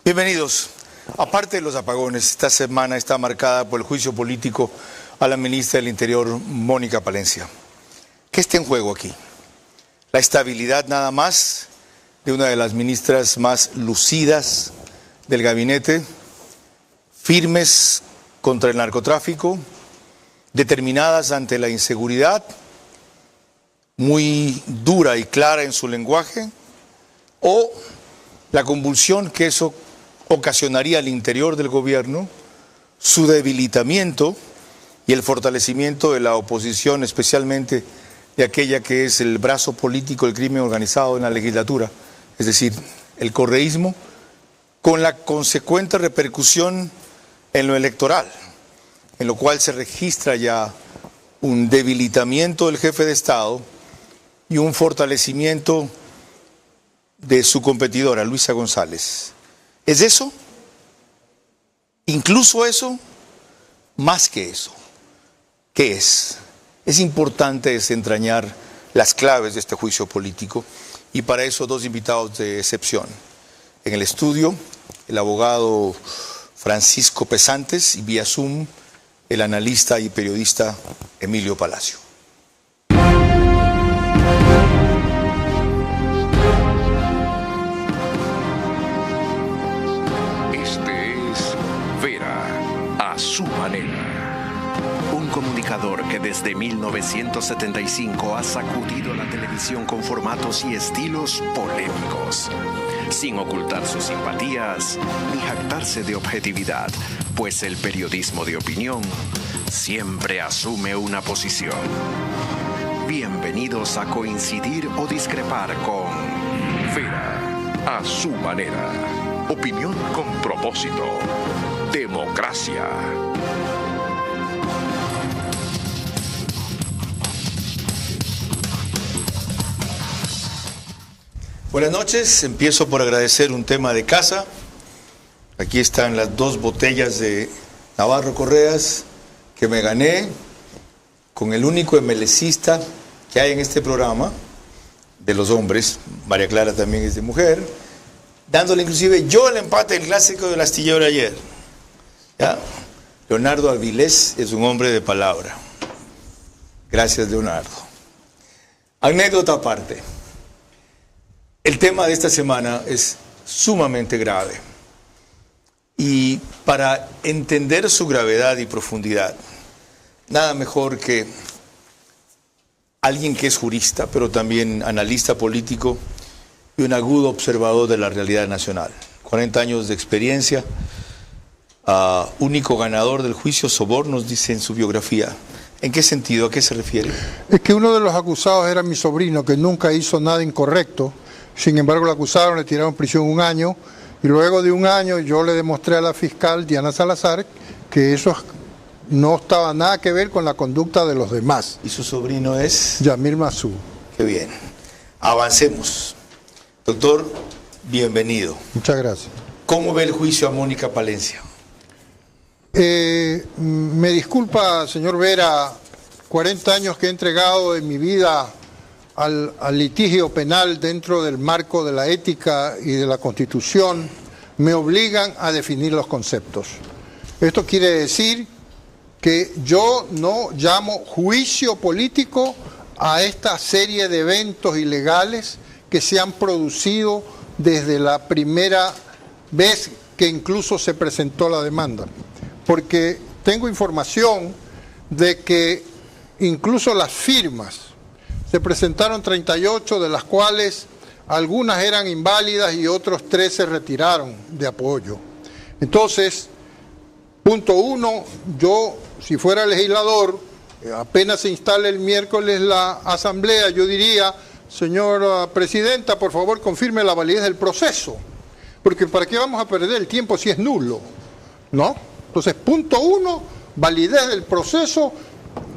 Bienvenidos. Aparte de los apagones, esta semana está marcada por el juicio político a la ministra del Interior, Mónica Palencia. ¿Qué está en juego aquí? La estabilidad nada más de una de las ministras más lucidas del gabinete, firmes contra el narcotráfico, determinadas ante la inseguridad, muy dura y clara en su lenguaje, o la convulsión que eso ocasionaría al interior del gobierno, su debilitamiento y el fortalecimiento de la oposición, especialmente de aquella que es el brazo político del crimen organizado en la legislatura, es decir, el correísmo, con la consecuente repercusión en lo electoral, en lo cual se registra ya un debilitamiento del jefe de Estado y un fortalecimiento de su competidora, Luisa González. ¿Es eso? Incluso eso, más que eso. ¿Qué es? Es importante desentrañar las claves de este juicio político y para eso dos invitados de excepción. En el estudio, el abogado Francisco Pesantes y vía Zoom, el analista y periodista Emilio Palacio. A su manera. Un comunicador que desde 1975 ha sacudido la televisión con formatos y estilos polémicos, sin ocultar sus simpatías ni jactarse de objetividad, pues el periodismo de opinión siempre asume una posición. Bienvenidos a coincidir o discrepar con Vera, a su manera. Opinión con propósito. Democracia. Buenas noches, empiezo por agradecer un tema de casa. Aquí están las dos botellas de Navarro Correas que me gané con el único MLCista que hay en este programa, de los hombres, María Clara también es de mujer, dándole inclusive yo el empate del clásico del astillero ayer. ¿Ya? Leonardo Avilés es un hombre de palabra. Gracias, Leonardo. Anécdota aparte. El tema de esta semana es sumamente grave. Y para entender su gravedad y profundidad, nada mejor que alguien que es jurista, pero también analista político y un agudo observador de la realidad nacional. 40 años de experiencia. Único ganador del juicio Sobornos, dice en su biografía. ¿En qué sentido? ¿A qué se refiere? Es que uno de los acusados era mi sobrino, que nunca hizo nada incorrecto. Sin embargo, lo acusaron, le tiraron prisión 1 año. Y luego de 1 año yo le demostré a la fiscal Diana Salazar que eso no estaba nada que ver con la conducta de los demás. ¿Y su sobrino es? Yamil Masú. Qué bien. Avancemos. Doctor, bienvenido. Muchas gracias. ¿Cómo ve el juicio a Mónica Palencia? Me disculpa, señor Vera, 40 años que he entregado en mi vida al litigio penal dentro del marco de la ética y de la Constitución me obligan a definir los conceptos. Esto quiere decir que yo no llamo juicio político a esta serie de eventos ilegales que se han producido desde la primera vez que incluso se presentó la demanda. Porque tengo información de que incluso las firmas, se presentaron 38, de las cuales algunas eran inválidas y otros 3 se retiraron de apoyo. Entonces, punto 1, yo, si fuera legislador, apenas se instale el miércoles la asamblea, yo diría, señora presidenta, por favor confirme la validez del proceso, porque ¿para qué vamos a perder el tiempo si es nulo? ¿No? Entonces, punto 1, validez del proceso,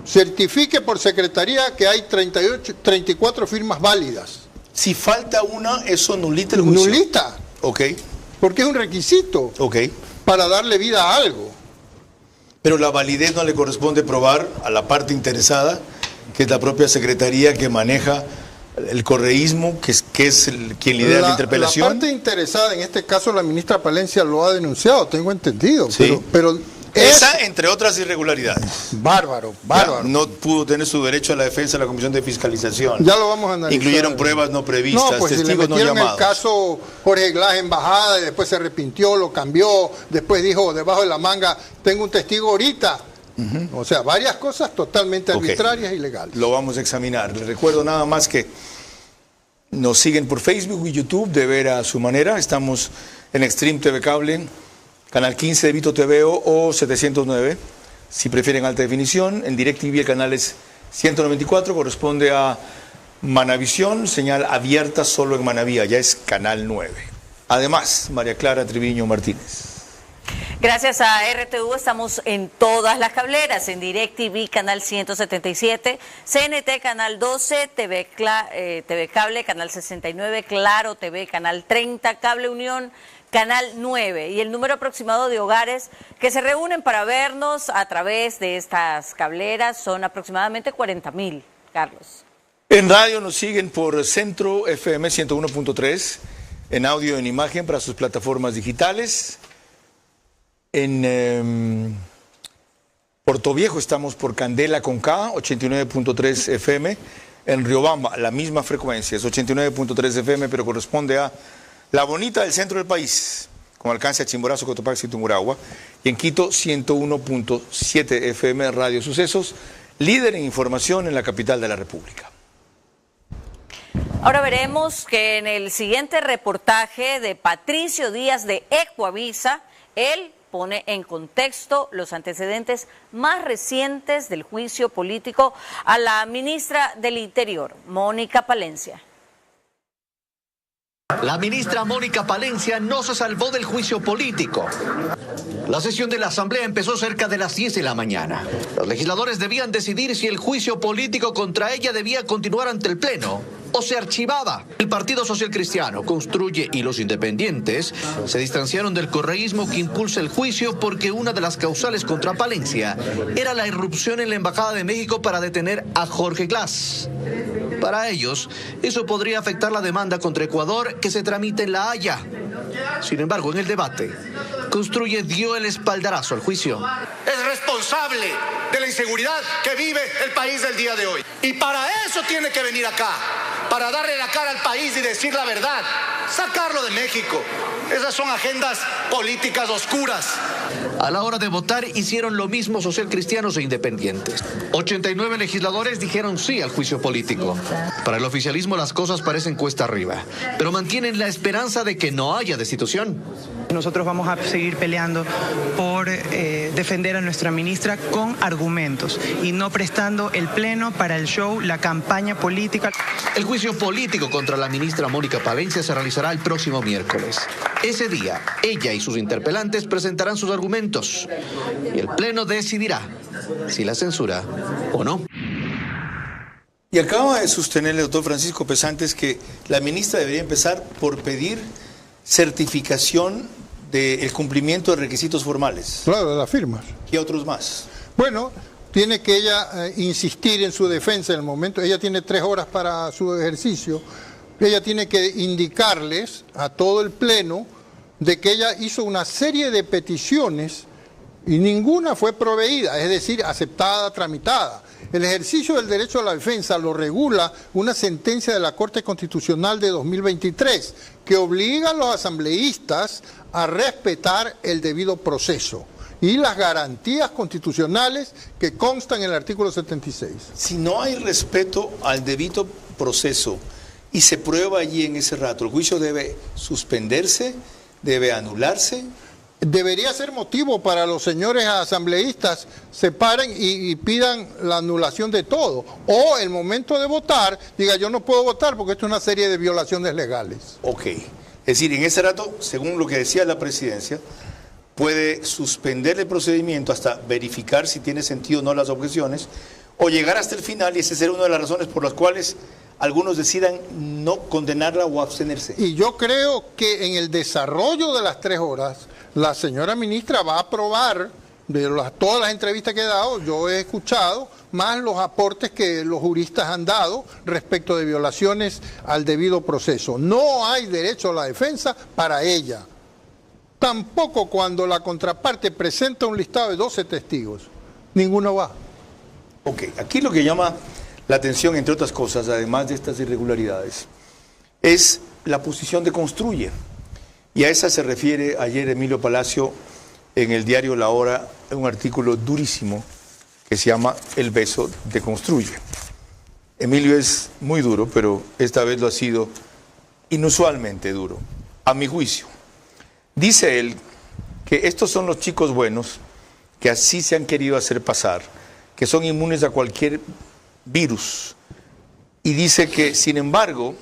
certifique por secretaría que hay 34 firmas válidas. Si falta una, ¿eso nulita el juicio? Nulita. Ok. Porque es un requisito para darle vida a algo. Pero la validez no le corresponde probar a la parte interesada, que es la propia secretaría que maneja el correísmo, que es quien lidera la interpelación. La parte interesada, en este caso la ministra Palencia lo ha denunciado, tengo entendido, sí. pero esa, entre otras irregularidades. Bárbaro. Ya, no pudo tener su derecho a la defensa de la Comisión de Fiscalización. Ya lo vamos a analizar. Incluyeron pruebas no previstas, pues testigos no llamados. El caso Jorge Glass embajada, y después se arrepintió, lo cambió, después dijo debajo de la manga, tengo un testigo ahorita. O sea, varias cosas totalmente arbitrarias y ilegales. Lo vamos a examinar. Les recuerdo nada más que nos siguen por Facebook y YouTube de Vera a su manera. Estamos en Extreme TV Cable, Canal 15 de Vito TV o 709, si prefieren alta definición. En DirecTV el canal es 194, corresponde a Manavisión, señal abierta solo en Manavía, ya es Canal 9. Además, María Clara Triviño Martínez. Gracias a RTV estamos en todas las cableras, en DirecTV Canal 177, CNT Canal 12, TV Cable Canal 69, Claro TV Canal 30, Cable Unión Canal 9 y el número aproximado de hogares que se reúnen para vernos a través de estas cableras son aproximadamente 40.000, Carlos. En radio nos siguen por Centro FM 101.3, en audio y en imagen para sus plataformas digitales. En Puerto Viejo estamos por Candela con K, 89.3 FM. En Riobamba, la misma frecuencia, es 89.3 FM, pero corresponde a La Bonita del centro del país, con alcance a Chimborazo, Cotopaxi y Tungurahua. Y en Quito, 101.7 FM, Radio Sucesos, líder en información en la capital de la República. Ahora veremos que en el siguiente reportaje de Patricio Díaz de Ecuavisa, él pone en contexto los antecedentes más recientes del juicio político a la ministra del Interior, Mónica Palencia. La ministra Mónica Palencia no se salvó del juicio político. La sesión de la Asamblea empezó cerca de las 10 de la mañana. Los legisladores debían decidir si el juicio político contra ella debía continuar ante el Pleno o se archivaba. El Partido Social Cristiano, Construye y los independientes se distanciaron del correísmo que impulsa el juicio porque una de las causales contra Palencia era la irrupción en la Embajada de México para detener a Jorge Glass. Para ellos, eso podría afectar la demanda contra Ecuador que se tramita en La Haya. Sin embargo, en el debate, Construye dio el espaldarazo al juicio. Es responsable de la inseguridad que vive el país del día de hoy. Y para eso tiene que venir acá, para darle la cara al país y decir la verdad, sacarlo de México. Esas son agendas políticas oscuras. A la hora de votar hicieron lo mismo socialcristianos e independientes. 89 legisladores dijeron sí al juicio político. Para el oficialismo las cosas parecen cuesta arriba, pero mantienen la esperanza de que no haya destitución. Nosotros vamos a seguir peleando por defender a nuestra ministra con argumentos y no prestando el pleno para el show, la campaña política. El juicio político contra la ministra Mónica Palencia se realizará el próximo miércoles. Ese día, ella y sus interpelantes presentarán sus argumentos y el pleno decidirá si la censura o no. Y acaba de sostener el doctor Francisco Pesantes que la ministra debería empezar por pedir certificación del cumplimiento de requisitos formales. Claro, de las firmas. ¿Y otros más? Bueno, tiene que ella insistir en su defensa en el momento. Ella tiene 3 horas para su ejercicio. Ella tiene que indicarles a todo el Pleno de que ella hizo una serie de peticiones y ninguna fue proveída, es decir, aceptada, tramitada. El ejercicio del derecho a la defensa lo regula una sentencia de la Corte Constitucional de 2023 que obliga a los asambleístas a respetar el debido proceso y las garantías constitucionales que constan en el artículo 76. Si no hay respeto al debido proceso y se prueba allí en ese rato, ¿el juicio debe suspenderse? ¿Debe anularse? Debería ser motivo para los señores asambleístas se paren y pidan la anulación de todo. O el momento de votar, diga yo no puedo votar porque esto es una serie de violaciones legales. Ok. Es decir, en ese rato, según lo que decía la presidencia, puede suspender el procedimiento hasta verificar si tiene sentido o no las objeciones, o llegar hasta el final, y esa será una de las razones por las cuales algunos decidan no condenarla o abstenerse. Y yo creo que en el desarrollo de las 3 horas, la señora ministra va a aprobar todas las entrevistas que he dado, yo he escuchado más los aportes que los juristas han dado respecto de violaciones al debido proceso. No hay derecho a la defensa para ella. Tampoco cuando la contraparte presenta un listado de 12 testigos. Ninguno va. Ok, aquí lo que llama la atención, entre otras cosas, además de estas irregularidades, es la posición de Construye. Y a esa se refiere ayer Emilio Palacio en el diario La Hora, en un artículo durísimo que se llama El beso de Construye. Emilio es muy duro, pero esta vez lo ha sido inusualmente duro, a mi juicio. Dice él que estos son los chicos buenos que así se han querido hacer pasar, que son inmunes a cualquier virus. Y dice que, sin embargo,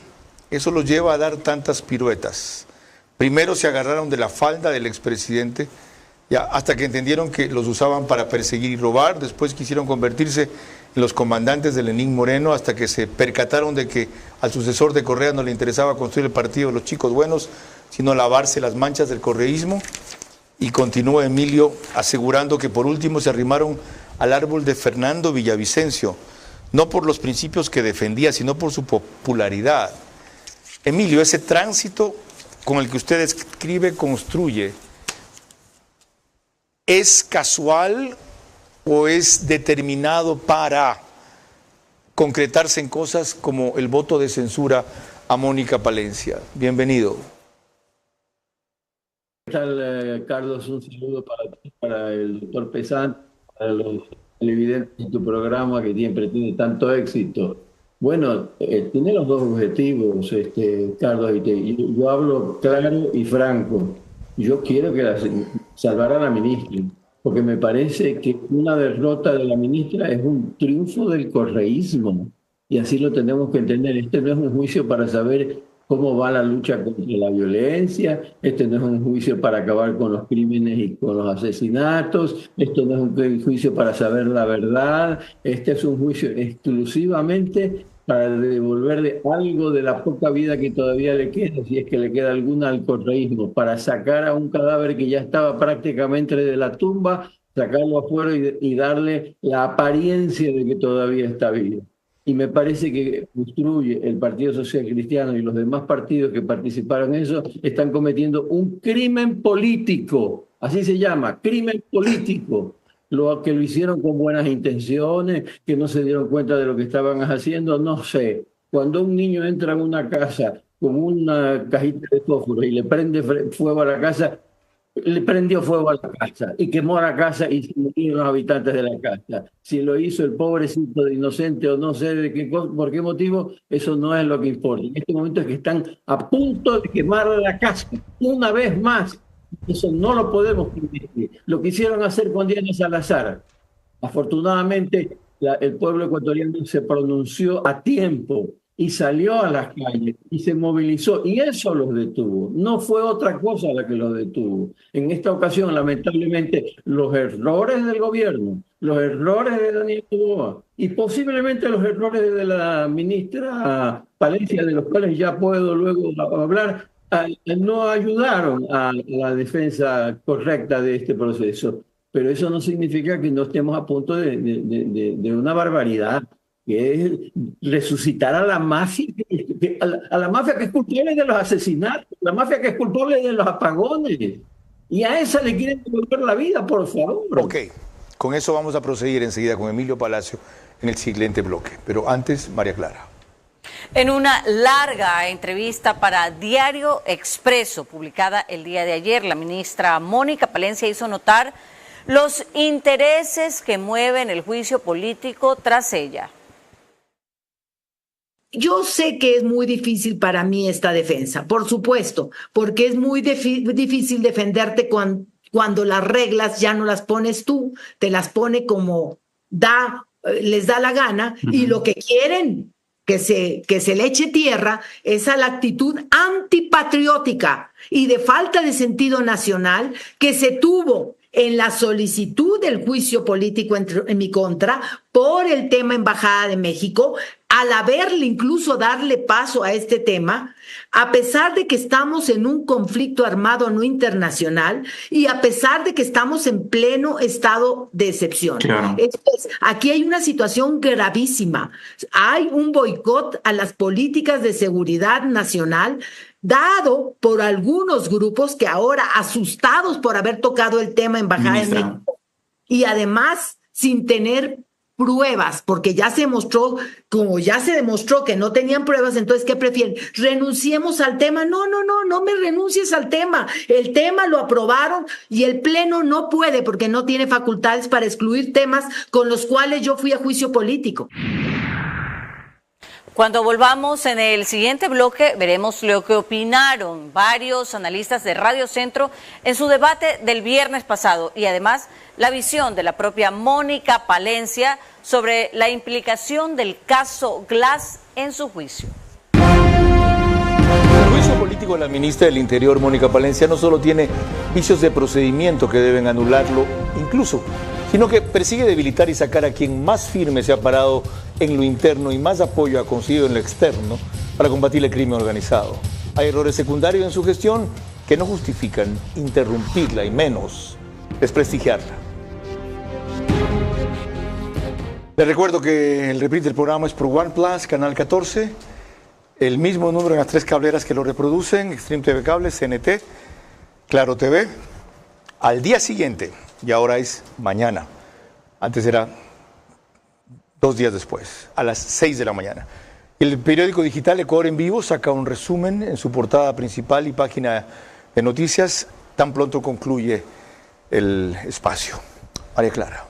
eso los lleva a dar tantas piruetas. Primero se agarraron de la falda del expresidente, ya hasta que entendieron que los usaban para perseguir y robar. Después quisieron convertirse en los comandantes de Lenín Moreno, hasta que se percataron de que al sucesor de Correa no le interesaba construir el partido de los chicos buenos, sino lavarse las manchas del correísmo. Y continúa Emilio asegurando que por último se arrimaron al árbol de Fernando Villavicencio, no por los principios que defendía, sino por su popularidad. Emilio, ese tránsito con el que usted escribe Construye, ¿es casual o es determinado para concretarse en cosas como el voto de censura a Mónica Palencia? Bienvenido. ¿Qué tal, Carlos? Un saludo para ti, para el doctor Pesán, para los televidentes de tu programa que siempre tiene tanto éxito. Bueno, tiene los dos objetivos, Carlos, y yo hablo claro y franco. Yo quiero que salvar a la ministra, porque me parece que una derrota de la ministra es un triunfo del correísmo, y así lo tenemos que entender. Este no es un juicio para saber cómo va la lucha contra la violencia, este no es un juicio para acabar con los crímenes y con los asesinatos, esto no es un juicio para saber la verdad, este es un juicio exclusivamente para devolverle algo de la poca vida que todavía le queda, si es que le queda alguna al correísmo, para sacar a un cadáver que ya estaba prácticamente de la tumba, sacarlo afuera y darle la apariencia de que todavía está vivo. Y me parece que Construye, el Partido Social Cristiano y los demás partidos que participaron en eso están cometiendo un crimen político, así se llama, crimen político. Lo que lo hicieron con buenas intenciones, que no se dieron cuenta de lo que estaban haciendo, no sé. Cuando un niño entra en una casa con una cajita de fósforo y le prende fuego a la casa, le prendió fuego a la casa y quemó la casa y se murieron los habitantes de la casa. Si lo hizo el pobrecito de inocente o no sé de qué, por qué motivo, eso no es lo que importa. En este momento es que están a punto de quemar la casa una vez más. Eso no lo podemos permitir. Lo quisieron hacer con Diana Salazar. Afortunadamente, el pueblo ecuatoriano se pronunció a tiempo y salió a las calles y se movilizó, y eso los detuvo. No fue otra cosa la que los detuvo. En esta ocasión, lamentablemente, los errores del gobierno, los errores de Daniel Noboa y posiblemente los errores de la ministra Palencia, de los cuales ya puedo luego hablar, no ayudaron a la defensa correcta de este proceso. Pero eso no significa que no estemos a punto de una barbaridad, que es resucitar a la mafia, a la mafia que es culpable de los asesinatos, la mafia que es culpable de los apagones. Y a esa le quieren devolver la vida, por favor. Ok, con eso vamos a proseguir enseguida con Emilio Palacio en el siguiente bloque. Pero antes, María Clara. En una larga entrevista para Diario Expreso, publicada el día de ayer, la ministra Mónica Palencia hizo notar los intereses que mueven el juicio político tras ella. Yo sé que es muy difícil para mí esta defensa, por supuesto, porque es muy difícil defenderte cuando las reglas ya no las pones tú, te las pone como les da la gana, y lo que quieren que se le eche tierra es a la actitud antipatriótica y de falta de sentido nacional que se tuvo en la solicitud del juicio político en mi contra por el tema Embajada de México, al haberle incluso darle paso a este tema, a pesar de que estamos en un conflicto armado no internacional y a pesar de que estamos en pleno estado de excepción. Claro. Aquí hay una situación gravísima. Hay un boicot a las políticas de seguridad nacional dado por algunos grupos que ahora, asustados por haber tocado el tema Embajada de México, y además sin tener pruebas, porque ya se demostró, como ya se demostró que no tenían pruebas, entonces, ¿qué prefieren? ¿Renunciemos al tema? No me renuncies al tema. El tema lo aprobaron y el Pleno no puede, porque no tiene facultades para excluir temas con los cuales yo fui a juicio político. Cuando volvamos en el siguiente bloque, veremos lo que opinaron varios analistas de Radio Centro en su debate del viernes pasado y además la visión de la propia Mónica Palencia sobre la implicación del caso Glass en su juicio. El juicio político de la ministra del Interior, Mónica Palencia, no solo tiene vicios de procedimiento que deben anularlo incluso, sino que persigue debilitar y sacar a quien más firme se ha parado en lo interno y más apoyo ha conseguido en lo externo para combatir el crimen organizado. Hay errores secundarios en su gestión que no justifican interrumpirla y menos desprestigiarla. Les recuerdo que el reprint del programa es por One Plus, Canal 14, el mismo número en las 3 cableras que lo reproducen, Extreme TV Cable, CNT, Claro TV, al día siguiente, y ahora es mañana, antes era 2 días después, a las 6 de la mañana. El periódico digital Ecuador en Vivo saca un resumen en su portada principal y página de noticias, tan pronto concluye el espacio. María Clara.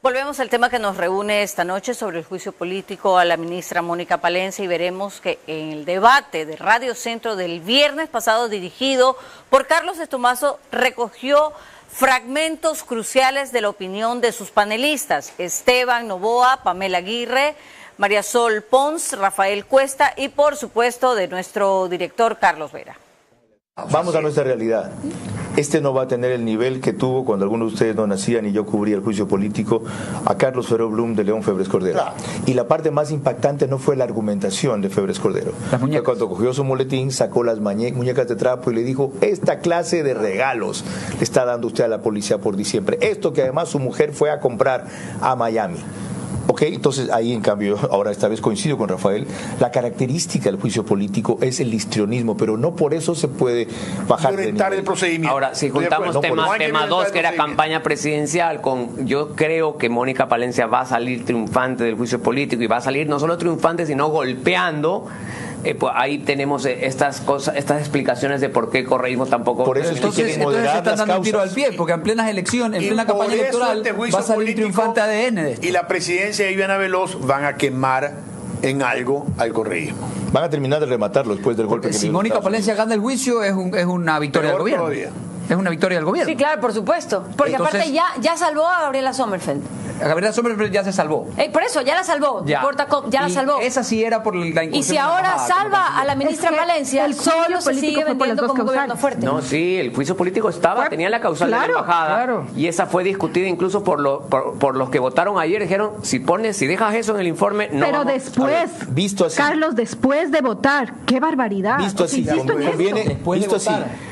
Volvemos al tema que nos reúne esta noche sobre el juicio político a la ministra Mónica Palencia y veremos que en el debate de Radio Centro del viernes pasado dirigido por Carlos de Tomaso recogió fragmentos cruciales de la opinión de sus panelistas, Esteban Novoa, Pamela Aguirre, María Sol Pons, Rafael Cuesta y por supuesto de nuestro director Carlos Vera. Vamos a nuestra realidad. Este no va a tener el nivel que tuvo cuando algunos de ustedes no nacían y yo cubría el juicio político a Carlos Feró Blum de León Febres Cordero. Claro. Y la parte más impactante no fue la argumentación de Febres Cordero. Fue cuando cogió su moletín, sacó las muñecas de trapo y le dijo: esta clase de regalos le está dando usted a la policía por diciembre. Esto que además su mujer fue a comprar a Miami. Ok, entonces ahí en cambio, ahora esta vez coincido con Rafael, la característica del juicio político es el histrionismo, pero no por eso se puede bajar de nivel. El procedimiento. Ahora, si juntamos tema 2, que era campaña presidencial, yo creo que Mónica Palencia va a salir triunfante del juicio político y va a salir no solo triunfante, sino golpeando. Pues ahí tenemos estas cosas, estas explicaciones de por qué el correísmo tampoco. Por eso entonces se están dando un tiro al pie, porque en plenas elecciones, en plena campaña electoral, va a salir triunfante ADN. Y la presidencia de Viviana Veloz van a quemar en algo al correísmo. Van a terminar de rematarlo después del golpe. Si Mónica Palencia gana el juicio, es una victoria del gobierno. Es una victoria del gobierno. Sí, claro, por supuesto. Porque entonces, aparte ya salvó a Gabriela Sommerfeld. Gabriela Sommerfeld ya se salvó. Por eso, ya la salvó. Ya la salvó. Esa sí era por la incursión. Y si ahora salva a la ministra Palencia, solo se sigue vendiendo como un gobierno fuerte. No, sí, el juicio político tenía la causal de la embajada. Y esa fue discutida incluso por los que votaron ayer. Dijeron, si dejas eso en el informe, no. Pero después, visto así, Carlos, después de votar, qué barbaridad. Visto así,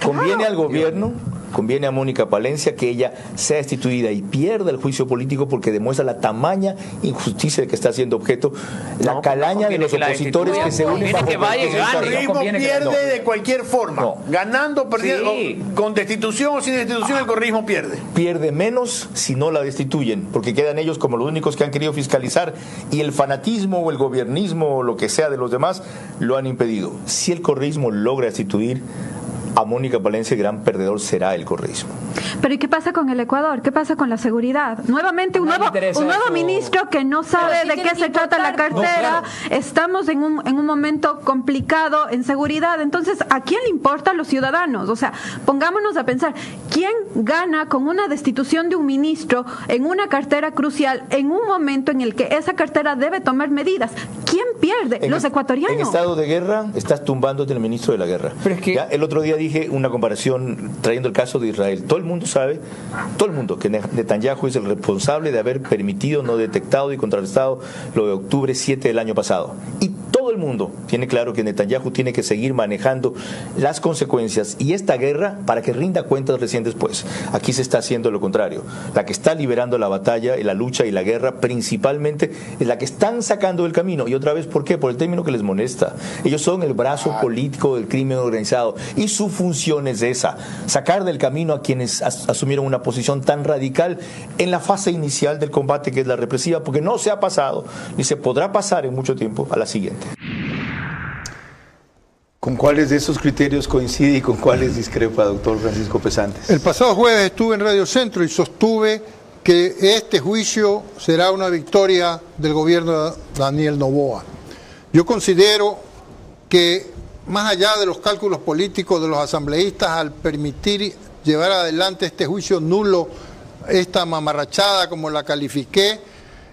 conviene al gobierno, conviene a Mónica Palencia que ella sea destituida y pierda el juicio político porque demuestra la tamaña injusticia de que está siendo objeto la calaña de los opositores que se unen bajo el correísmo pierde de cualquier forma, ganando, perdiendo, con destitución o sin destitución el correísmo pierde menos si no la destituyen, porque quedan ellos como los únicos que han querido fiscalizar y el fanatismo o el gobiernismo o lo que sea de los demás lo han impedido. Si el correísmo logra destituir a Mónica Palencia, el gran perdedor será el correísmo. Pero ¿y qué pasa con el Ecuador? ¿Qué pasa con la seguridad? Nuevamente un nuevo ministro que no sabe de qué se trata la cartera. Estamos en un momento complicado en seguridad. Entonces, ¿a quién le importa a los ciudadanos? O sea, pongámonos a pensar, ¿quién gana con una destitución de un ministro en una cartera crucial en un momento en el que esa cartera debe tomar medidas? ¿Quién pierde? Los ecuatorianos. En estado de guerra estás tumbándote el ministro de la guerra. Pero es que el otro día dije una comparación trayendo el caso de Israel. Todo el mundo sabe, todo el mundo, que Netanyahu es el responsable de haber permitido, no detectado y contrarrestado lo de octubre 7 del año pasado. Y todo el mundo tiene claro que Netanyahu tiene que seguir manejando las consecuencias y esta guerra para que rinda cuentas recién después. Aquí se está haciendo lo contrario. La que está liberando la batalla, la lucha y la guerra principalmente es la que están sacando del camino. Y otra vez, ¿por qué? Por el término que les molesta. Ellos son el brazo político del crimen organizado y su función es esa, sacar del camino a quienes asumieron una posición tan radical en la fase inicial del combate, que es la represiva, porque no se ha pasado ni se podrá pasar en mucho tiempo a la siguiente. ¿Con cuáles de esos criterios coincide y con cuáles discrepa, doctor Francisco Pesantes? El pasado jueves estuve en Radio Centro y sostuve que este juicio será una victoria del gobierno de Daniel Noboa. Yo considero que, más allá de los cálculos políticos de los asambleístas, al permitir llevar adelante este juicio nulo, esta mamarrachada como la califiqué,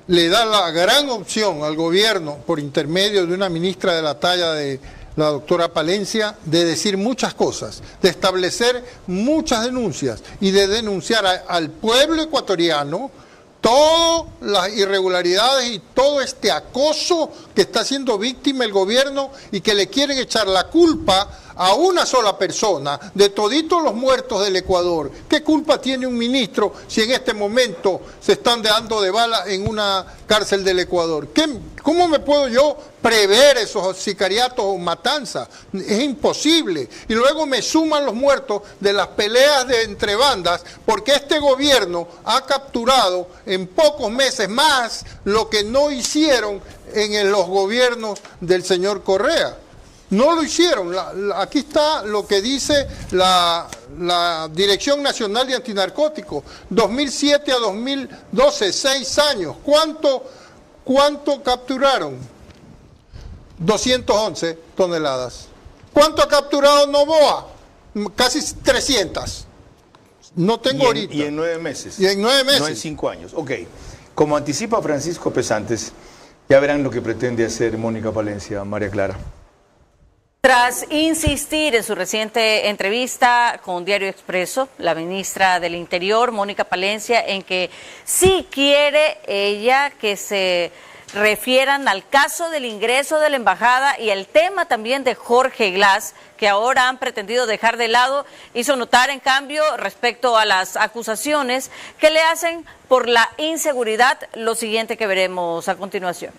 le da la gran opción al gobierno, por intermedio de una ministra de la talla de la doctora Palencia, de decir muchas cosas, de establecer muchas denuncias y de denunciar al pueblo ecuatoriano todas las irregularidades y todo este acoso que está siendo víctima el gobierno y que le quieren echar la culpa a una sola persona de toditos los muertos del Ecuador. ¿Qué culpa tiene un ministro si en este momento se están dando de bala en una cárcel del Ecuador? ¿Cómo me puedo yo prever esos sicariatos o matanzas? Es imposible. Y luego me suman los muertos de las peleas de entre bandas, porque este gobierno ha capturado en pocos meses más lo que no hicieron en los gobiernos del señor Correa. No lo hicieron. Aquí está lo que dice la Dirección Nacional de Antinarcóticos. 2007 a 2012, 6 años. ¿Cuánto capturaron? 211 toneladas. ¿Cuánto ha capturado Noboa? Casi 300. No tengo ahorita. Y en 9 meses. Y en 9 meses. No en 5 años. Ok. Como anticipa Francisco Pesantes, ya verán lo que pretende hacer Mónica Palencia, María Clara. Tras insistir en su reciente entrevista con Diario Expreso, la ministra del Interior, Mónica Palencia, en que sí quiere ella que se refieran al caso del ingreso de la embajada y el tema también de Jorge Glass, que ahora han pretendido dejar de lado, hizo notar en cambio respecto a las acusaciones que le hacen por la inseguridad, lo siguiente que veremos a continuación.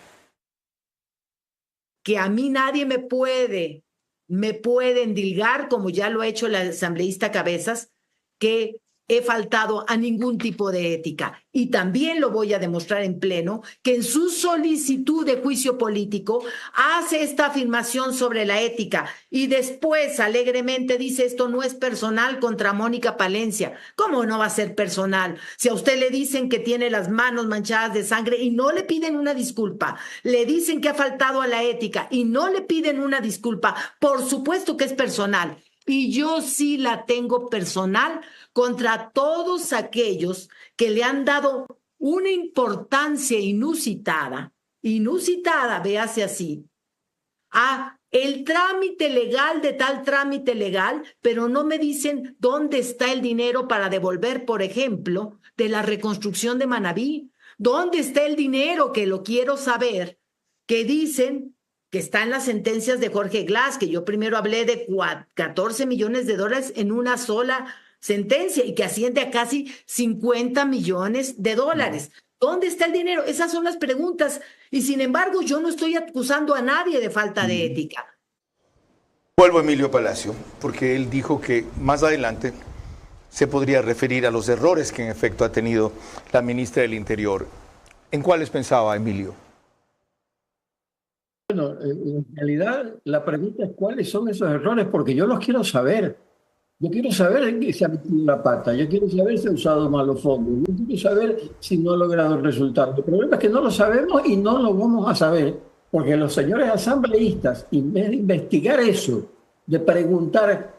Que a mí nadie me puede endilgar, como ya lo ha hecho la asambleísta Cabezas, que he faltado a ningún tipo de ética. Y también lo voy a demostrar en pleno, que en su solicitud de juicio político hace esta afirmación sobre la ética y después alegremente dice esto no es personal contra Mónica Palencia. ¿Cómo no va a ser personal? Si a usted le dicen que tiene las manos manchadas de sangre y no le piden una disculpa, le dicen que ha faltado a la ética y no le piden una disculpa, por supuesto que es personal. Y yo sí la tengo personal contra todos aquellos que le han dado una importancia inusitada, véase así, a el trámite legal de tal trámite legal, pero no me dicen dónde está el dinero para devolver, por ejemplo, de la reconstrucción de Manabí. ¿Dónde está el dinero? Que lo quiero saber, que dicen que está en las sentencias de Jorge Glass, que yo primero hablé de 14 millones de dólares en una sola sentencia y que asciende a casi 50 millones de dólares. ¿Dónde está el dinero? Esas son las preguntas. Y sin embargo, yo no estoy acusando a nadie de falta de ética. Vuelvo a Emilio Palacio, porque él dijo que más adelante se podría referir a los errores que en efecto ha tenido la ministra del Interior. ¿En cuáles pensaba Emilio? Bueno, en realidad la pregunta es cuáles son esos errores, porque yo los quiero saber. Yo quiero saber en qué se ha metido la pata, yo quiero saber si ha usado mal los fondos, yo quiero saber si no ha logrado el resultado. El problema es que no lo sabemos y no lo vamos a saber, porque los señores asambleístas, en vez de investigar eso, de preguntar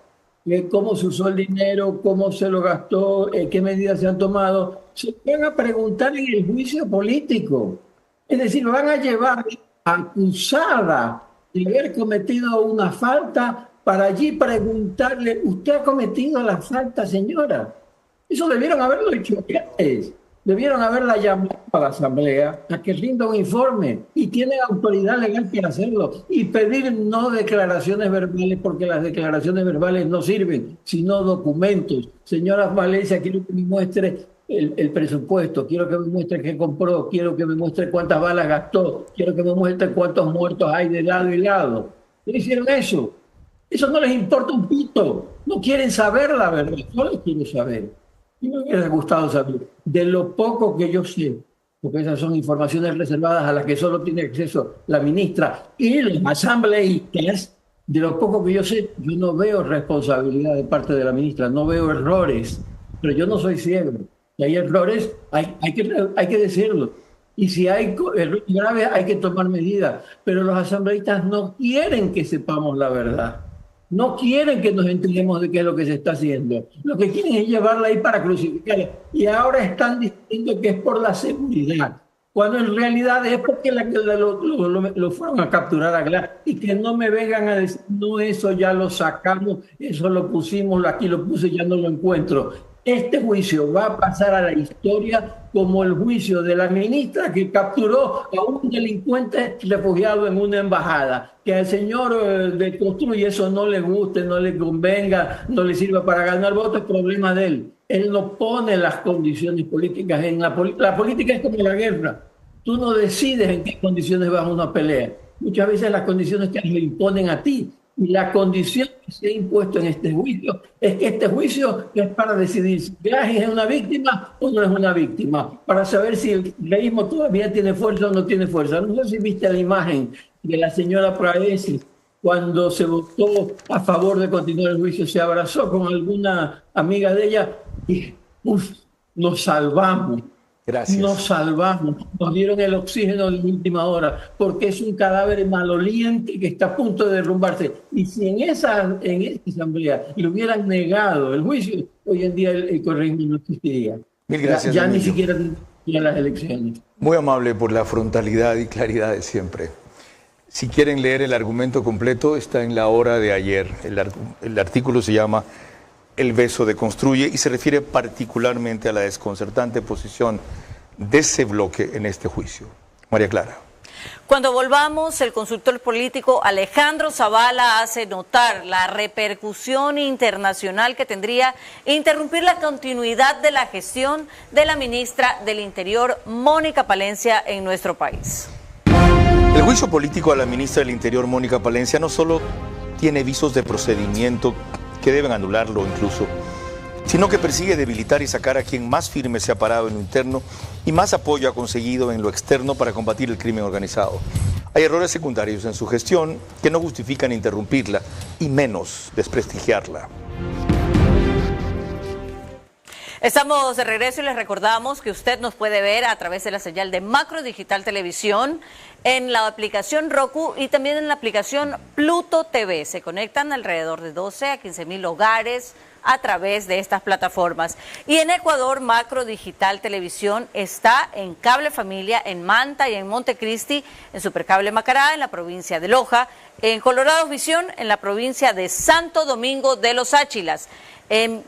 cómo se usó el dinero, cómo se lo gastó, qué medidas se han tomado, se van a preguntar en el juicio político. Es decir, van a llevar acusada de haber cometido una falta para allí preguntarle, ¿usted ha cometido la falta, señora? Eso debieron haberlo hecho antes. Debieron haberla llamado a la Asamblea a que rinda un informe y tienen autoridad legal para hacerlo y pedir no declaraciones verbales porque las declaraciones verbales no sirven, sino documentos. Señora Valencia, quiero que me muestre el presupuesto, quiero que me muestre qué compró, quiero que me muestre cuántas balas gastó, quiero que me muestre cuántos muertos hay de lado y lado. ¿No hicieron eso? Eso no les importa un pito. No quieren saber la verdad, solo quiero saber. Y me hubiera gustado saber de lo poco que yo sé, porque esas son informaciones reservadas a las que solo tiene acceso la ministra y los asambleístas. De lo poco que yo sé, yo no veo responsabilidad de parte de la ministra, no veo errores, pero yo no soy ciego. Si hay errores, hay que decirlo. Y si hay errores graves, hay que tomar medidas. Pero los asambleístas no quieren que sepamos la verdad. No quieren que nos enteremos de qué es lo que se está haciendo. Lo que quieren es llevarla ahí para crucificarla. Y ahora están diciendo que es por la seguridad, cuando en realidad es porque lo fueron a capturar a Glass. Y que no me vengan a decir, no, eso ya lo sacamos, eso lo pusimos, aquí lo puse, ya no lo encuentro. Este juicio va a pasar a la historia como el juicio de la ministra que capturó a un delincuente refugiado en una embajada. Que al señor de Construye eso no le guste, no le convenga, no le sirva para ganar votos, es problema de él. Él no pone las condiciones políticas. La política es como la guerra. Tú no decides en qué condiciones vas a una pelea. Muchas veces las condiciones te lo imponen a ti. Y la condición que se ha impuesto en este juicio es que este juicio es para decidir si Glass es una víctima o no es una víctima, para saber si el reísmo todavía tiene fuerza o no tiene fuerza. No sé si viste la imagen de la señora Praesi cuando se votó a favor de continuar el juicio, se abrazó con alguna amiga de ella y nos salvamos. Gracias. Nos salvamos, nos dieron el oxígeno de última hora, porque es un cadáver maloliente que está a punto de derrumbarse. Y si en esa asamblea le hubieran negado el juicio, hoy en día el correísmo no existiría. Mil gracias. Ya ni siquiera tendría las elecciones. Muy amable por la frontalidad y claridad de siempre. Si quieren leer el argumento completo, está en La Hora de ayer. El artículo se llama El beso de Construye y se refiere particularmente a la desconcertante posición de ese bloque en este juicio. María Clara. Cuando volvamos, el consultor político Alejandro Zavala hace notar la repercusión internacional que tendría interrumpir la continuidad de la gestión de la ministra del Interior, Mónica Palencia, en nuestro país. El juicio político a la ministra del Interior, Mónica Palencia, no solo tiene visos de procedimiento que deben anularlo incluso, sino que persigue debilitar y sacar a quien más firme se ha parado en lo interno y más apoyo ha conseguido en lo externo para combatir el crimen organizado. Hay errores secundarios en su gestión que no justifican interrumpirla y menos desprestigiarla. Estamos de regreso y les recordamos que usted nos puede ver a través de la señal de Macro Digital Televisión, en la aplicación Roku y también en la aplicación Pluto TV. Se conectan alrededor de 12 a 15,000 hogares a través de estas plataformas. Y en Ecuador, Macro Digital Televisión está en Cable Familia, en Manta y en Montecristi, en Supercable Macará, en la provincia de Loja, en Colorado Visión, en la provincia de Santo Domingo de los Áchilas, en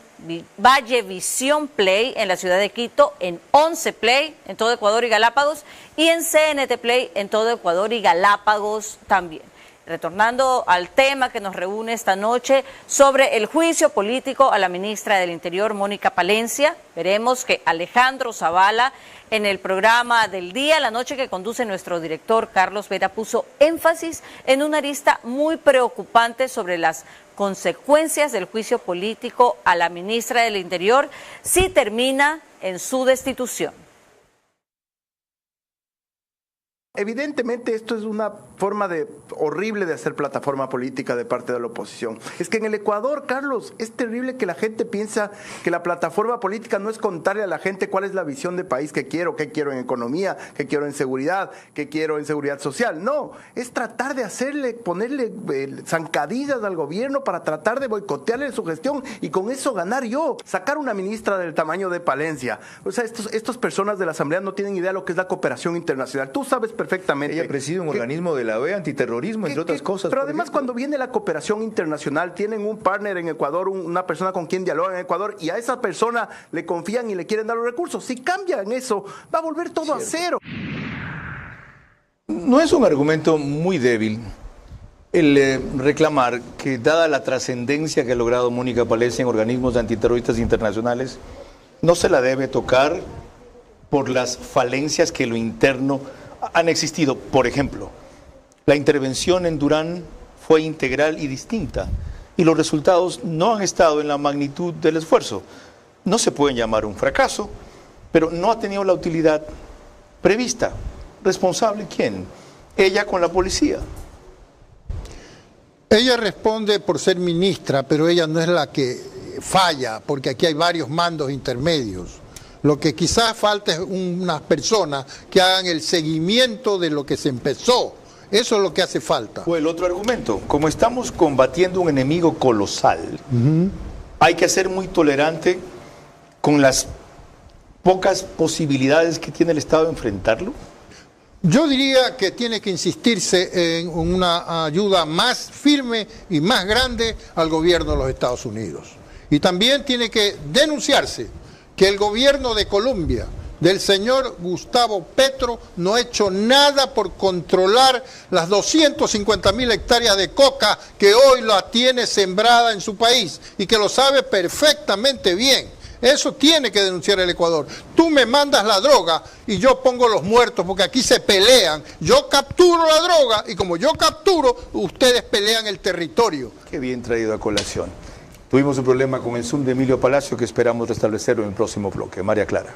Valle Visión Play en la ciudad de Quito, en 11 Play en todo Ecuador y Galápagos y en CNT Play en todo Ecuador y Galápagos también. Retornando al tema que nos reúne esta noche sobre el juicio político a la ministra del Interior, Mónica Palencia, veremos que Alejandro Zavala en el programa del día, la noche que conduce nuestro director Carlos Vera, puso énfasis en una arista muy preocupante sobre las consecuencias del juicio político a la ministra del Interior si termina en su destitución. Evidentemente esto es una forma horrible de hacer plataforma política de parte de la oposición. Es que en el Ecuador, Carlos, es terrible que la gente piensa que la plataforma política no es contarle a la gente cuál es la visión de país que quiero, qué quiero en economía, qué quiero en seguridad, qué quiero en seguridad social. No, es tratar de ponerle zancadillas al gobierno para tratar de boicotearle su gestión y con eso ganar yo, sacar una ministra del tamaño de Palencia. O sea, estas personas de la Asamblea no tienen idea de lo que es la cooperación internacional. Tú sabes perfectamente perfectamente. Ella preside un organismo de la OEA antiterrorismo, entre otras cosas. Pero además cuando viene la cooperación internacional, tienen un partner en Ecuador, una persona con quien dialogan en Ecuador, y a esa persona le confían y le quieren dar los recursos. Si cambian eso, va a volver todo a cero. No es un argumento muy débil el reclamar que, dada la trascendencia que ha logrado Mónica Palencia en organismos antiterroristas internacionales, no se la debe tocar por las falencias que en lo interno han existido. Por ejemplo, la intervención en Durán fue integral y distinta, y los resultados no han estado en la magnitud del esfuerzo. No se pueden llamar un fracaso, pero no ha tenido la utilidad prevista. ¿Responsable quién? Ella con la policía. Ella responde por ser ministra, pero ella no es la que falla, porque aquí hay varios mandos intermedios. Lo que quizás falta es unas personas que hagan el seguimiento de lo que se empezó. Eso es lo que hace falta. O el otro argumento, como estamos combatiendo un enemigo colosal, hay que ser muy tolerante con las pocas posibilidades que tiene el Estado de enfrentarlo. Yo diría que tiene que insistirse en una ayuda más firme y más grande al gobierno de los Estados Unidos. Y también tiene que denunciarse que el gobierno de Colombia, del señor Gustavo Petro, no ha hecho nada por controlar las 250.000 hectáreas de coca que hoy la tiene sembrada en su país y que lo sabe perfectamente bien. Eso tiene que denunciar el Ecuador. Tú me mandas la droga y yo pongo los muertos, porque aquí se pelean. Yo capturo la droga y como yo capturo, ustedes pelean el territorio. Qué bien traído a colación. Tuvimos un problema con el Zoom de Emilio Palacio que esperamos restablecerlo en el próximo bloque. María Clara.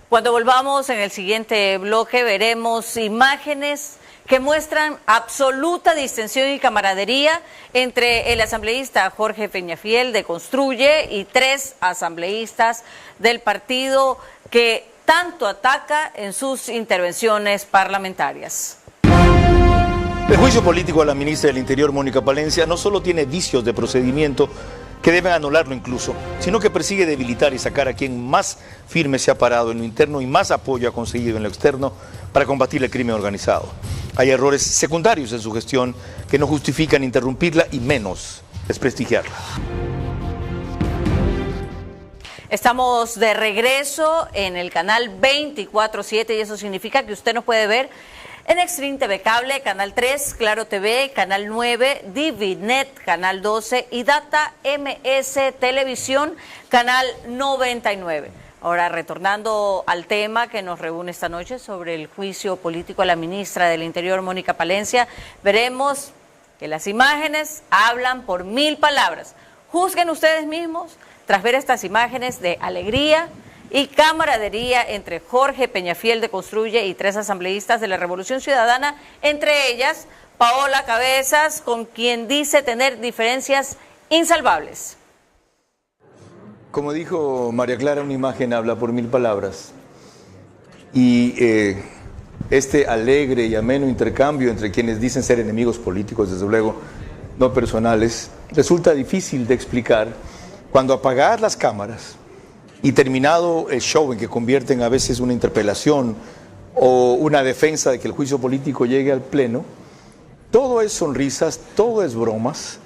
Cuando volvamos en el siguiente bloque veremos imágenes que muestran absoluta distensión y camaradería entre el asambleísta Jorge Peñafiel de Construye y 3 asambleístas del partido que tanto ataca en sus intervenciones parlamentarias. El juicio político a la ministra del Interior, Mónica Palencia, no solo tiene vicios de procedimiento que deben anularlo incluso, sino que persigue debilitar y sacar a quien más firme se ha parado en lo interno y más apoyo ha conseguido en lo externo para combatir el crimen organizado. Hay errores secundarios en su gestión que no justifican interrumpirla y menos desprestigiarla. Estamos de regreso en el canal 24/7 y eso significa que usted nos puede ver en Extreme TV Cable, Canal 3, Claro TV, Canal 9, Divinet, Canal 12 y Data MS Televisión, Canal 99. Ahora, retornando al tema que nos reúne esta noche sobre el juicio político a la ministra del Interior, Mónica Palencia, veremos que las imágenes hablan por 1000 palabras. Juzguen ustedes mismos tras ver estas imágenes de alegría y camaradería entre Jorge Peñafiel de Construye y 3 asambleístas de la Revolución Ciudadana, entre ellas Paola Cabezas, con quien dice tener diferencias insalvables. Como dijo María Clara, una imagen habla por 1000 palabras. Y este alegre y ameno intercambio entre quienes dicen ser enemigos políticos, desde luego no personales, resulta difícil de explicar cuando apagadas las cámaras y terminado el show en que convierten a veces una interpelación o una defensa de que el juicio político llegue al pleno, todo es sonrisas, todo es bromas,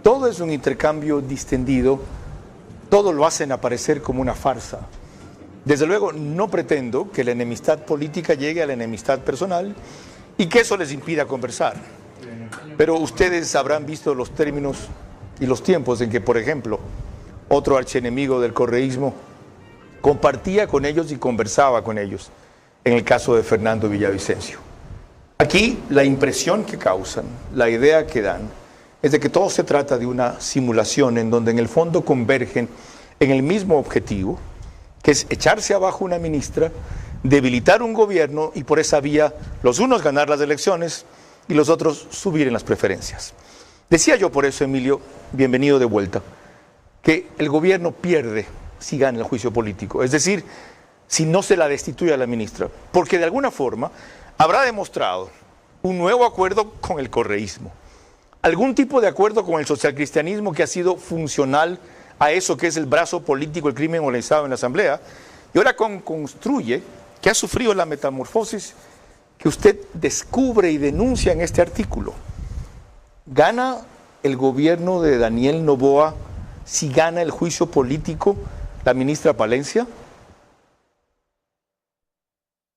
todo es un intercambio distendido, todo lo hacen aparecer como una farsa. Desde luego no pretendo que la enemistad política llegue a la enemistad personal y que eso les impida conversar. Pero ustedes habrán visto los términos y los tiempos en que, por ejemplo, otro archienemigo del correísmo compartía con ellos y conversaba con ellos, en el caso de Fernando Villavicencio. Aquí la impresión que causan, la idea que dan, es de que todo se trata de una simulación en donde en el fondo convergen en el mismo objetivo, que es echarse abajo una ministra, debilitar un gobierno y por esa vía los unos ganar las elecciones y los otros subir en las preferencias. Decía yo por eso, Emilio, bienvenido de vuelta, que el gobierno pierde si gana el juicio político, es decir, si no se la destituye a la ministra, porque de alguna forma habrá demostrado un nuevo acuerdo con el correísmo, algún tipo de acuerdo con el socialcristianismo que ha sido funcional a eso que es el brazo político, el crimen organizado en la Asamblea, y ahora Construye, que ha sufrido la metamorfosis que usted descubre y denuncia en este artículo. ¿Gana el gobierno de Daniel Noboa si gana el juicio político la ministra Palencia?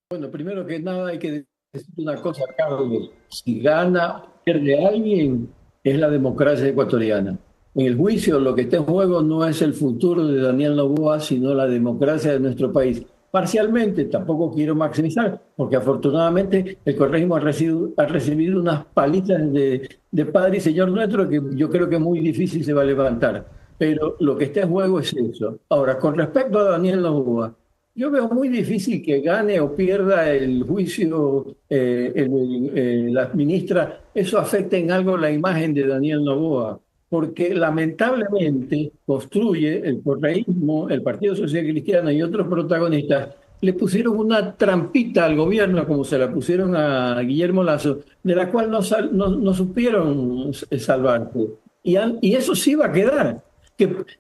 Bueno, primero que nada hay que decir una cosa, Carlos. Si gana o pierde alguien, es la democracia ecuatoriana. En el juicio lo que está en juego no es el futuro de Daniel Noboa, sino la democracia de nuestro país. Parcialmente, tampoco quiero maximizar, porque afortunadamente el correísmo ha recibido unas palizas de Padre y Señor nuestro que yo creo que muy difícil se va a levantar. Pero lo que está en juego es eso. Ahora, con respecto a Daniel Noboa, yo veo muy difícil que gane o pierda el juicio la ministra. Eso afecta en algo la imagen de Daniel Noboa, porque lamentablemente construye el correísmo, el Partido Social Cristiano y otros protagonistas, le pusieron una trampita al gobierno, como se la pusieron a Guillermo Lasso, de la cual no supieron salvarse. Y eso sí va a quedar.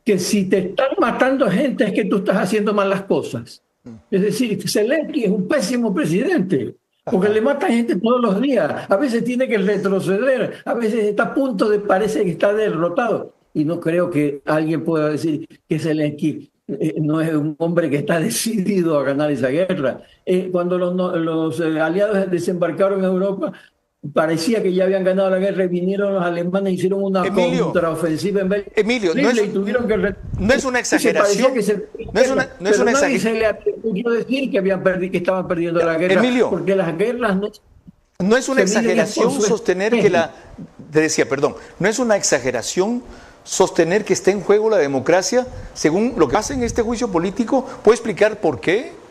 Que si te están matando gente es que tú estás haciendo mal las cosas. Es decir, Zelensky es un pésimo presidente, porque le matan gente todos los días. A veces tiene que retroceder, a veces está a punto de, parece que está derrotado. Y no creo que alguien pueda decir que Zelensky no es un hombre que está decidido a ganar esa guerra. Cuando los aliados desembarcaron en Europa, parecía que ya habían ganado la guerra y vinieron los alemanes, hicieron una contraofensiva en Bélgica. Emilio, no es una exageración. No es una exageración. Se le atrevió a decir que estaban perdiendo la guerra. Emilio, porque las guerras no es una exageración sostener que no es una exageración sostener que está en juego la democracia según lo que pasa en este juicio político. ¿Puede explicar por qué?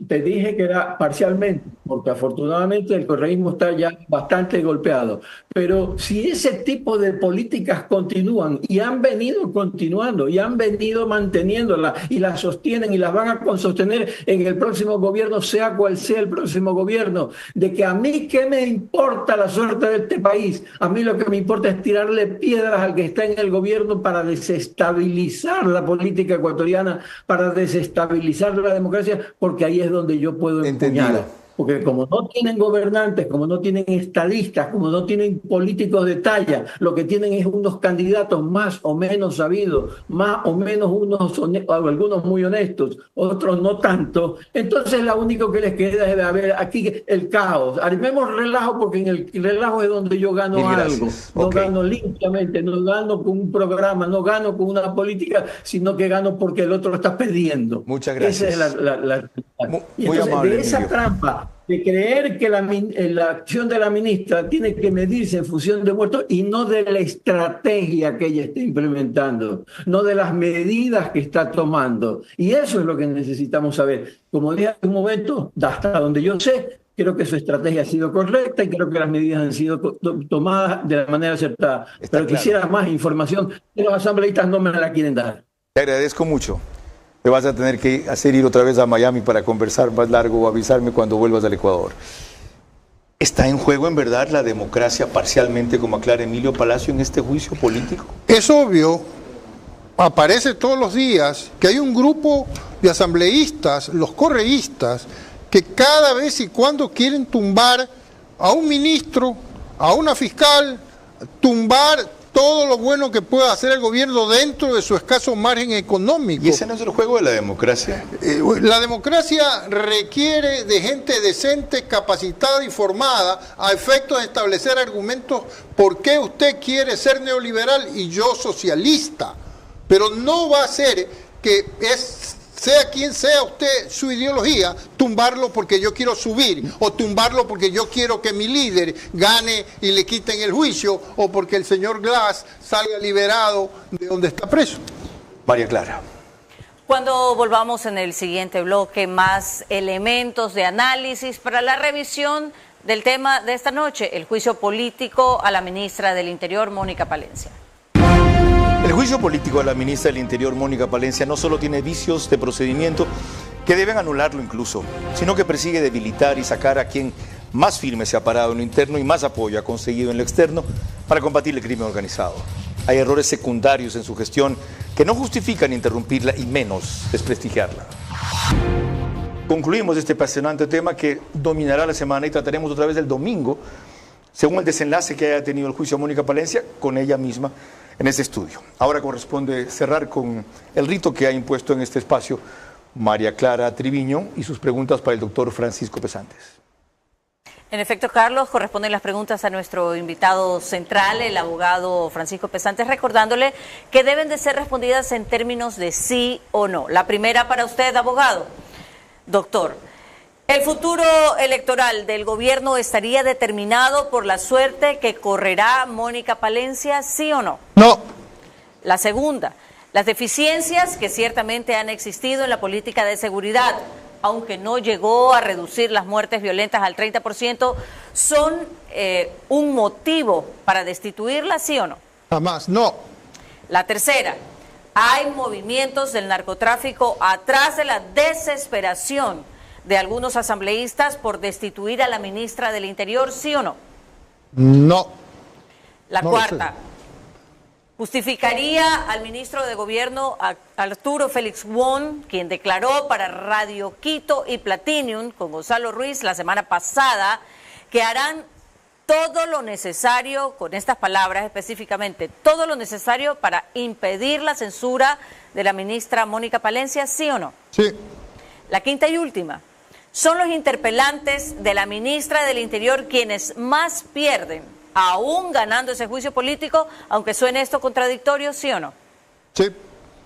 Te dije que era parcialmente, porque afortunadamente el correísmo está ya bastante golpeado. Pero si ese tipo de políticas continúan y han venido continuando y han venido manteniéndolas y las sostienen y las van a sostener en el próximo gobierno, sea cual sea el próximo gobierno, de que a mí qué me importa la suerte de este país, a mí lo que me importa es tirarle piedras al que está en el gobierno para desestabilizar la política ecuatoriana, para desestabilizar la democracia, porque ahí es donde yo puedo empuñar. Porque como no tienen gobernantes, como no tienen estadistas, como no tienen políticos de talla, lo que tienen es unos candidatos más o menos sabidos, más o menos algunos muy honestos, otros no tanto. Entonces lo único que les queda es ver aquí el caos. Armemos relajo, porque en el relajo es donde yo gano algo. No gano limpiamente, no gano con un programa, no gano con una política, sino que gano porque el otro está perdiendo. Muchas gracias. Esa es y entonces, amable, de esa trampa de creer que la acción de la ministra tiene que medirse en función de muertos y no de la estrategia que ella está implementando, no de las medidas que está tomando. Y eso es lo que necesitamos saber. Como dije hace un momento, hasta donde yo sé, creo que su estrategia ha sido correcta y creo que las medidas han sido tomadas de la manera acertada. Pero quisiera más información, que los asambleístas no me la quieren dar. Te agradezco mucho. Te vas a tener que hacer ir otra vez a Miami para conversar más largo o avisarme cuando vuelvas al Ecuador. ¿Está en juego en verdad la democracia parcialmente, como aclara Emilio Palacio, en este juicio político? Es obvio, aparece todos los días que hay un grupo de asambleístas, los correístas, que cada vez y cuando quieren tumbar a un ministro, a una fiscal, tumbar todo lo bueno que pueda hacer el gobierno dentro de su escaso margen económico. ¿Y ese no es el juego de la democracia? La democracia requiere de gente decente, capacitada y formada a efectos de establecer argumentos por qué usted quiere ser neoliberal y yo socialista. Pero no va a ser que sea quien sea usted su ideología, tumbarlo porque yo quiero subir, o tumbarlo porque yo quiero que mi líder gane y le quiten el juicio, o porque el señor Glass salga liberado de donde está preso. María Clara. Cuando volvamos en el siguiente bloque, más elementos de análisis para la revisión del tema de esta noche, el juicio político a la ministra del Interior, Mónica Palencia. El juicio político a la ministra del Interior, Mónica Palencia, no solo tiene vicios de procedimiento que deben anularlo incluso, sino que persigue debilitar y sacar a quien más firme se ha parado en lo interno y más apoyo ha conseguido en lo externo para combatir el crimen organizado. Hay errores secundarios en su gestión que no justifican interrumpirla y menos desprestigiarla. concluimos este apasionante tema que dominará la semana y trataremos otra vez el domingo, según el desenlace que haya tenido el juicio a Mónica Palencia, con ella misma en este estudio. Ahora corresponde cerrar con el rito que ha impuesto en este espacio María Clara Triviño y sus preguntas para el doctor Francisco Pesantes. En efecto, Carlos, corresponden las preguntas a nuestro invitado central, el abogado Francisco Pesantes, recordándole que deben de ser respondidas en términos de sí o no. La primera para usted, abogado. Doctor, ¿el futuro electoral del gobierno estaría determinado por la suerte que correrá Mónica Palencia, sí o no? No. La segunda, las deficiencias que ciertamente han existido en la política de seguridad, aunque no llegó a reducir las muertes violentas al 30%, ¿son un motivo para destituirla, sí o no? Jamás, no. La tercera, ¿hay movimientos del narcotráfico atrás de la desesperación de algunos asambleístas por destituir a la ministra del Interior, sí o no? No. La cuarta, ¿justificaría al ministro de Gobierno, Arturo Félix Wong, quien declaró para Radio Quito y Platinum con Gonzalo Ruiz la semana pasada que harán todo lo necesario, con estas palabras específicamente, todo lo necesario para impedir la censura de la ministra Mónica Palencia, sí o no? Sí. La quinta y última, ¿son los interpelantes de la ministra del Interior quienes más pierden, aún ganando ese juicio político, aunque suene esto contradictorio, sí o no? Sí.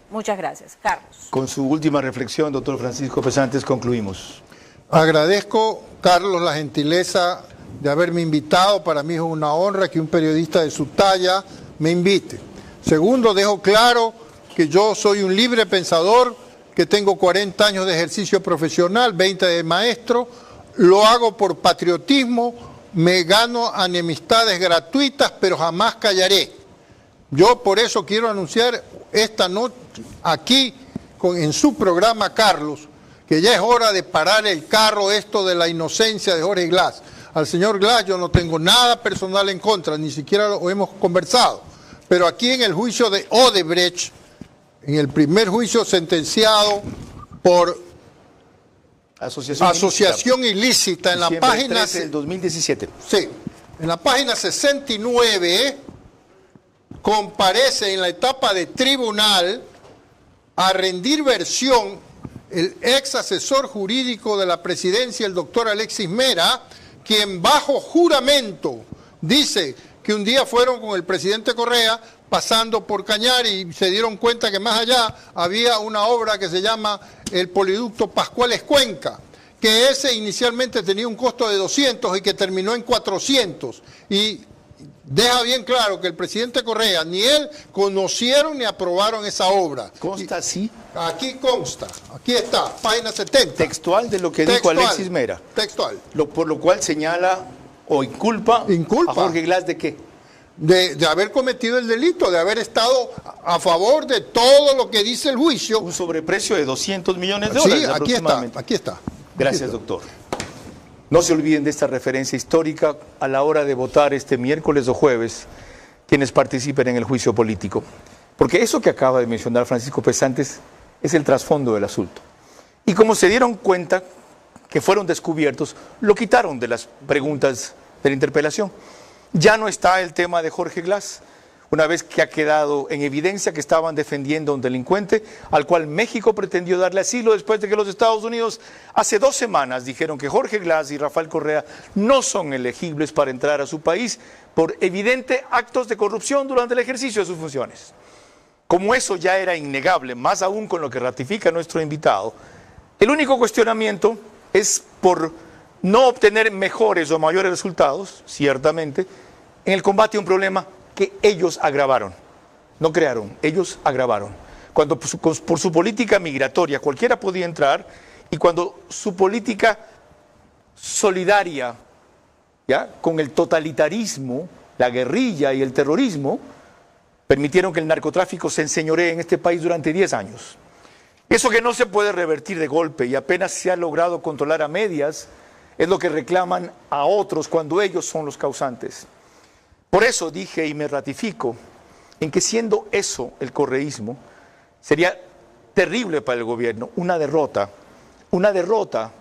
Muchas gracias. Carlos. Con su última reflexión, doctor Francisco Pesantes, concluimos. Agradezco, Carlos, la gentileza de haberme invitado. Para mí es una honra que un periodista de su talla me invite. Segundo, dejo claro que yo soy un libre pensador, que tengo 40 años de ejercicio profesional, 20 de maestro, lo hago por patriotismo, me gano enemistades gratuitas, pero jamás callaré. Yo por eso quiero anunciar esta noche aquí en su programa, Carlos, que ya es hora de parar el carro esto de la inocencia de Jorge Glass. Al señor Glass yo no tengo nada personal en contra, ni siquiera lo hemos conversado. Pero aquí en el juicio de Odebrecht, en el primer juicio sentenciado por asociación ilícita en la página 13 del 2017. Sí, en la página 69 comparece en la etapa de tribunal a rendir versión el ex asesor jurídico de la presidencia, el doctor Alexis Mera, quien bajo juramento dice que un día fueron con el presidente Correa pasando por Cañar y se dieron cuenta que más allá había una obra que se llama el Poliducto Pascuales Cuenca, que ese inicialmente tenía un costo de 200 y que terminó en 400. Y deja bien claro que el presidente Correa ni él conocieron ni aprobaron esa obra. ¿Consta así? Aquí consta, aquí está, página 70. Textual de lo que dijo Alexis Mera. Textual. Por lo cual señala o inculpa a Jorge Glass ¿de qué? De haber cometido el delito, de haber estado a favor de todo lo que dice el juicio. Un sobreprecio de 200 millones de dólares. Sí, aquí está. Gracias, doctor. No se olviden de esta referencia histórica a la hora de votar este miércoles o jueves quienes participen en el juicio político. Porque eso que acaba de mencionar Francisco Pesantes es el trasfondo del asunto. Y como se dieron cuenta que fueron descubiertos, lo quitaron de las preguntas de la interpelación. Ya no está el tema de Jorge Glass, una vez que ha quedado en evidencia que estaban defendiendo a un delincuente al cual México pretendió darle asilo después de que los Estados Unidos hace 2 semanas dijeron que Jorge Glass y Rafael Correa no son elegibles para entrar a su país por evidente actos de corrupción durante el ejercicio de sus funciones. Como eso ya era innegable, más aún con lo que ratifica nuestro invitado, el único cuestionamiento es por no obtener mejores o mayores resultados, ciertamente, en el combate a un problema que ellos agravaron, no crearon, ellos agravaron. Cuando por su política migratoria cualquiera podía entrar y cuando su política solidaria, ¿ya?, con el totalitarismo, la guerrilla y el terrorismo, permitieron que el narcotráfico se enseñoree en este país durante 10 años. Eso que no se puede revertir de golpe y apenas se ha logrado controlar a medias, es lo que reclaman a otros cuando ellos son los causantes. Por eso dije y me ratifico en que siendo eso el correísmo, sería terrible para el gobierno, una derrota una derrota,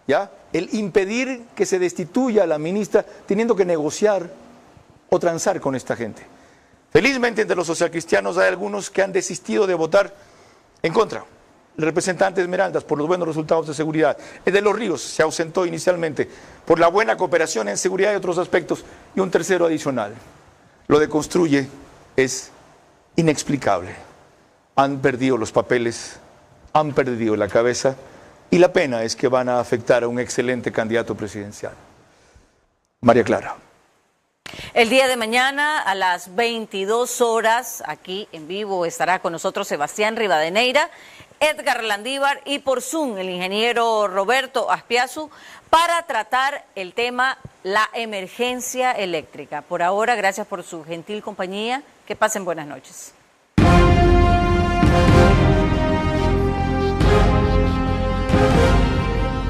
¿ya? El impedir que se destituya a la ministra teniendo que negociar o transar con esta gente. Felizmente entre los socialcristianos hay algunos que han desistido de votar en contra. El representante Esmeraldas por los buenos resultados de seguridad. El de Los Ríos se ausentó inicialmente por la buena cooperación en seguridad y otros aspectos. Y un tercero adicional. Lo de Construye es inexplicable. Han perdido los papeles, han perdido la cabeza y la pena es que van a afectar a un excelente candidato presidencial. María Clara. El día de mañana a las 22 horas, aquí en vivo estará con nosotros Sebastián Rivadeneira, Edgar Landívar y por Zoom el ingeniero Roberto Aspiazu para tratar el tema la emergencia eléctrica. Por ahora, gracias por su gentil compañía. Que pasen buenas noches.